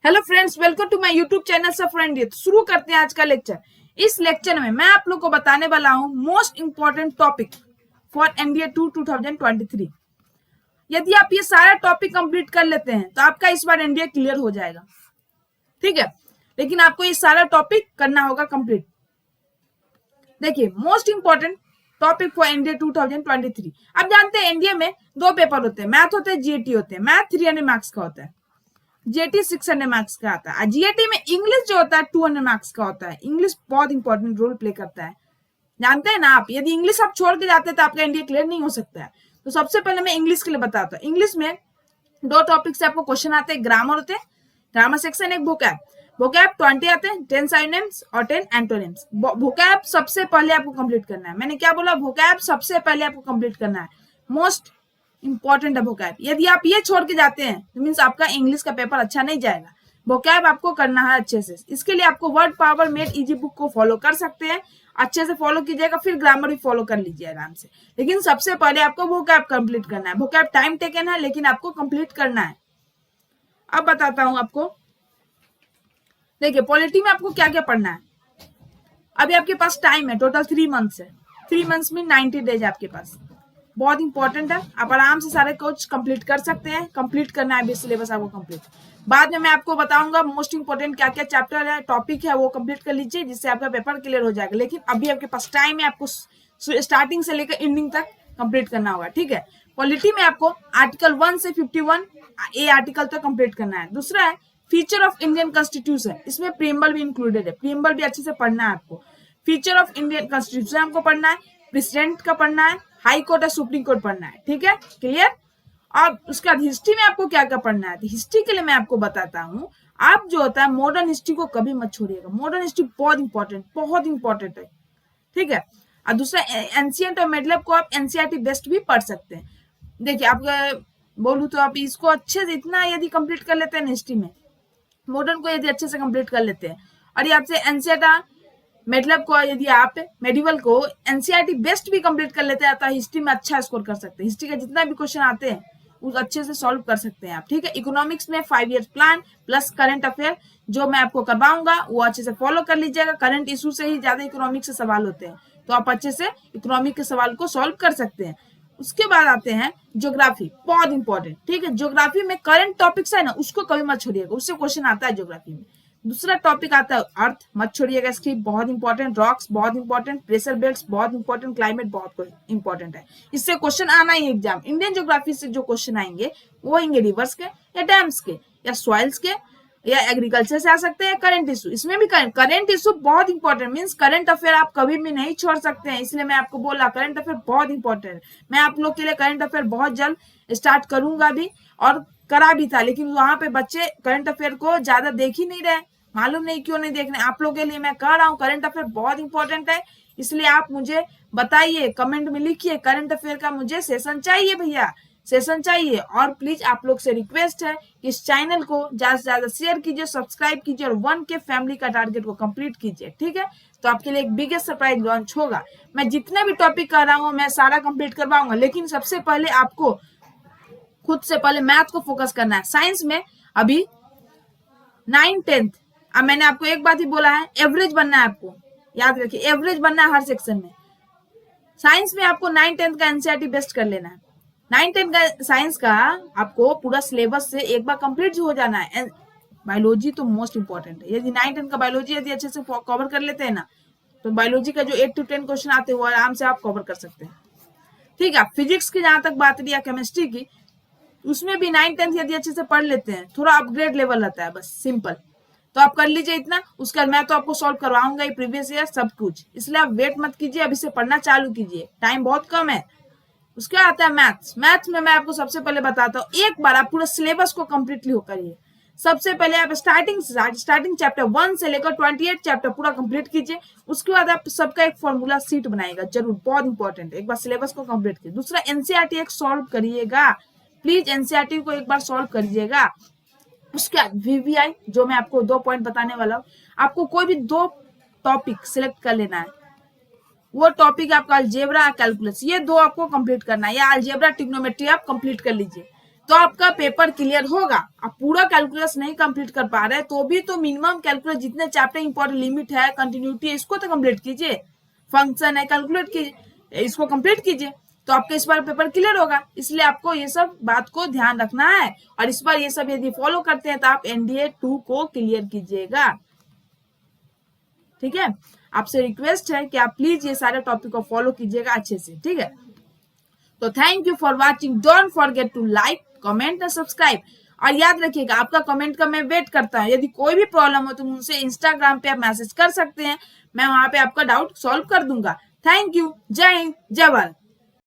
Hello friends, welcome to my YouTube channel Safar India. तो शुरू करते हैं आज का लेक्चर। इस लेक्चर में मैं आप लोग को बताने वाला हूं most important topic for NDA 2023। यदि आप ये सारा टॉपिक कंप्लीट कर लेते हैं तो आपका इस बार एनडीए क्लियर हो जाएगा, ठीक है। लेकिन आपको ये सारा टॉपिक करना होगा कंप्लीट। देखिए, most important topic for NDA 2023। आप जानते हैं एनडीए में दो पेपर होते हैं, मैथ होते हैं, जीएटी होते हैं। मैथ 300 मार्क्स का होता है, जीएटी 600 मार्क्स का आता है। जीएटी में इंग्लिश जो होता है 200 मार्क्स का होता है। इंग्लिश बहुत इंपॉर्टेंट रोल प्ले करता है, जानते हैं ना आप। यदि इंग्लिश आप छोड़ के जाते हैं तो आपका एनडीए क्लियर नहीं हो सकता है। तो सबसे पहले मैं इंग्लिश के लिए बताता हूँ। इंग्लिश में दो टॉपिक से आपको क्वेश्चन आते हैं, ग्रामर होते हैं, ग्रामर सेक्शन, एक वोकैब। वोकैब 20 आते हैं, 10 सिनोनिम्स और 10 एंटोनिम्स। वोकैब सबसे पहले आपको कंप्लीट करना है। मैंने क्या बोला? वोकैब सबसे पहले आपको कंप्लीट करना है, मोस्ट इंपॉर्टेंट है वोकैब। यदि आप ये छोड़ के जाते हैं तो मीन्स आपका इंग्लिश का पेपर अच्छा नहीं जाएगा। वोकैब आपको करना है अच्छे से। इसके लिए आपको word power made easy book को फॉलो कर सकते हैं, अच्छे से फॉलो कीजिएगा, फिर ग्रामर भी फॉलो कर लीजिए आराम से। लेकिन सबसे पहले आपको वोकैब कंप्लीट करना है। वोकैब टाइम टेकन है, लेकिन आपको कंप्लीट करना है। अब बताता हूं आपको। देखिए, पॉलिटी में आपको क्या क्या पढ़ना है। अभी आपके पास टाइम है, टोटल 3 मंथ्स है। 3 मंथ्स में 90 डेज आपके पास, बहुत इंपॉर्टेंट है। आप आराम से सारे कोर्स कंप्लीट कर सकते हैं। कंप्लीट करना है भी सिलेबस आपको कंप्लीट। बाद में मैं आपको बताऊंगा मोस्ट इंपॉर्टेंट क्या क्या चैप्टर है, टॉपिक है, वो कंप्लीट कर लीजिए, जिससे आपका पेपर क्लियर हो जाएगा। लेकिन अभी आपके पास टाइम है, आपको स्टार्टिंग से लेकर एंडिंग तक कंप्लीट करना होगा, ठीक है। पॉलिटी में आपको आर्टिकल 1 से 51 ए आर्टिकल तक कंप्लीट करना है। दूसरा है फीचर ऑफ इंडियन कॉन्स्टिट्यूशन, इसमें प्रीएम्बल भी इंक्लूडेड है। प्रीएम्बल भी अच्छे से पढ़ना है आपको। फीचर ऑफ इंडियन कॉन्स्टिट्यूशन हमको पढ़ना है, प्रेसिडेंट का पढ़ना है, हाई कोर्ट और सुप्रीम कोर्ट पढ़ना है, ठीक है, क्लियर। और उसके बाद हिस्ट्री में आपको क्या क्या पढ़ना है। तो हिस्ट्री के लिए मैं आपको बताता हूँ। आप जो होता है मॉडर्न हिस्ट्री को कभी मत छोड़िएगा। मॉडर्न हिस्ट्री बहुत इंपॉर्टेंट है, ठीक है। और दूसरा एंशिएंट और मिडल को आप एनसीईआरटी बेस्ट भी पढ़ सकते हैं। देखिए, आप बोलूँ तो आप इसको अच्छे से इतना यदि कंप्लीट कर लेते हैं हिस्ट्री में, मॉडर्न को यदि अच्छे से कंप्लीट कर लेते हैं, और ये आपसे एनसीईआरटी मतलब को यदि आप मेडिवल को एनसीईआरटी बेस्ट भी कंप्लीट कर लेते हैं तो हिस्ट्री में अच्छा स्कोर कर सकते हैं। हिस्ट्री का जितना भी क्वेश्चन आते हैं उस अच्छे से सॉल्व कर सकते हैं आप, ठीक है। इकोनॉमिक्स में 5 year plan plus current affair जो मैं आपको करवाऊंगा वो अच्छे से फॉलो कर लीजिएगा। करंट इशू से ही ज्यादा इकोनॉमिक से सवाल होते हैं, तो आप अच्छे से इकोनॉमिक के सवाल को सॉल्व कर सकते हैं। उसके बाद आते हैं ज्योग्राफी, बहुत इंपॉर्टेंट, ठीक है। ज्योग्राफी में करंट टॉपिक्स है ना, उसको कभी मत छोड़िएगा, उससे क्वेश्चन आता है ज्योग्राफी में। दूसरा टॉपिक आता है अर्थ, मत छोड़िएगा, इसकी बहुत इंपॉर्टेंट। रॉक्स बहुत इंपॉर्टेंट, प्रेशर बेल्ट्स बहुत इंपॉर्टेंट, क्लाइमेट बहुत इंपॉर्टेंट है। इससे क्वेश्चन आना ही एग्जाम। इंडियन ज्योग्राफी से जो क्वेश्चन आएंगे वो आएंगे रिवर्स के या डैम्स के या सॉइल्स के या एग्रीकल्चर से आ सकते हैं। करंट इशू, इसमें भी करंट इशू बहुत इंपॉर्टेंट, मीन्स करंट अफेयर आप कभी भी नहीं छोड़ सकते हैं। इसलिए मैं आपको बोला करंट अफेयर बहुत इंपॉर्टेंट है। मैं आप लोग के लिए करंट अफेयर बहुत जल्द स्टार्ट करूंगा भी, और करा भी था। लेकिन वहां पे बच्चे करंट अफेयर को ज्यादा देख ही नहीं रहे, मालूम नहीं क्यों नहीं देख रहे। आप लोग के लिए मैं कह रहा हूँ करंट अफेयर बहुत इंपॉर्टेंट है। इसलिए आप मुझे बताइए, कमेंट में लिखिए करंट अफेयर का मुझे सेशन चाहिए भैया, सेशन चाहिए। और प्लीज आप लोग से रिक्वेस्ट है कि इस चैनल को ज्यादा से ज्यादा शेयर कीजिए, सब्सक्राइब कीजिए और 1K फैमिली का टारगेट को कंप्लीट कीजिए, ठीक है। तो आपके लिए एक बिगेस्ट सरप्राइज लॉन्च होगा। मैं जितने भी टॉपिक कर रहा हूँ मैं सारा कंप्लीट करवाऊंगा, लेकिन सबसे पहले आपको खुद से पहले मैथ को फोकस करना है। साइंस में अभी 9th 10th, अब मैंने आपको एक बात ही बोला है, एवरेज बनना है आपको, याद रखिए, एवरेज बनना है हर सेक्शन में। साइंस में आपको 9th 10th का एनसीईआरटी बेस्ट कर लेना है। 9th 10th का साइंस का आपको पूरा सिलेबस से एक बार कंप्लीट हो जाना है। बायोलॉजी तो मोस्ट इंपॉर्टेंट है। यदि 9th 10th का बायोलॉजी यदि अच्छे से कवर कर लेते हैं ना, तो बायोलॉजी का जो 8 to 10 क्वेश्चन आते हैं वो आराम से आप कवर कर सकते हैं, ठीक है। फिजिक्स की जहां तक बात रही है, केमिस्ट्री की, उसमें भी 9th 10th यदि अच्छे से पढ़ लेते हैं, थोड़ा अपग्रेड लेवल रहता है, बस सिंपल। तो आप कर लीजिए इतना। उसके बाद मैं तो आपको सॉल्व करवाऊंगा ही, प्रीवियस ईयर सब कुछ। इसलिए आप वेट मत कीजिए, अभी से पढ़ना चालू कीजिए, टाइम बहुत कम है। उसके बाद आता है मैथ्स। मैथ्स में मैं आपको सबसे पहले बताता हूँ, एक बार आप पूरा सिलेबस को कंप्लीटली करिए। सबसे पहले आप स्टार्टिंग चैप्टर 1 से लेकर 28 चैप्टर पूरा कंप्लीट कीजिए। उसके बाद आप सबका एक फॉर्मूला सीट बनाएगा, जरूर, बहुत इंपॉर्टेंट है। एक बार सिलेबस को कंप्लीट कीजिए। दूसरा एनसीईआरटी एक सॉल्व करिएगा, प्लीज एनसीईआरटी को एक बार सॉल्व करिएगा। उसके बाद वीवीआई, जो मैं आपको 2 पॉइंट बताने वाला हूँ, आपको कोई भी 2 टॉपिक सिलेक्ट कर लेना है। वो टॉपिक आपका अलजेब्रा कैलकुलस, ये 2 आपको कंप्लीट करना है, या अलजेब्रा ट्रिग्नोमेट्री आप कंप्लीट कर लीजिए। तो तो आपका पेपर क्लियर होगा। आप पूरा कैलकुलस नहीं कंप्लीट कर पा रहे तो भी तो मिनिमम कैलकुलस जितने चैप्टर इंपॉर्टेंट, लिमिट है, कंटिन्यूटी है, इसको तो कंप्लीट कीजिए, फंक्शन है कैलकुलेट कीजिए, इसको कंप्लीट कीजिए, तो आपके इस बार पेपर क्लियर होगा। इसलिए आपको ये सब बात को ध्यान रखना है और इस बार ये सब यदि फॉलो करते हैं तो आप एनडीए 2 को क्लियर कीजिएगा। ठीक है, आपसे रिक्वेस्ट है कि आप प्लीज ये सारे टॉपिक को फॉलो कीजिएगा अच्छे से। ठीक है, तो thank you for watching. Don't forget to like, comment और सब्सक्राइब। और याद रखिएगा आपका कमेंट का मैं वेट करता हूँ। यदि कोई भी प्रॉब्लम हो तो मुझसे इंस्टाग्राम पे आप मैसेज कर सकते हैं, मैं वहां पे आपका डाउट सॉल्व कर दूंगा। Thank you. जय हिंद, जय भारत।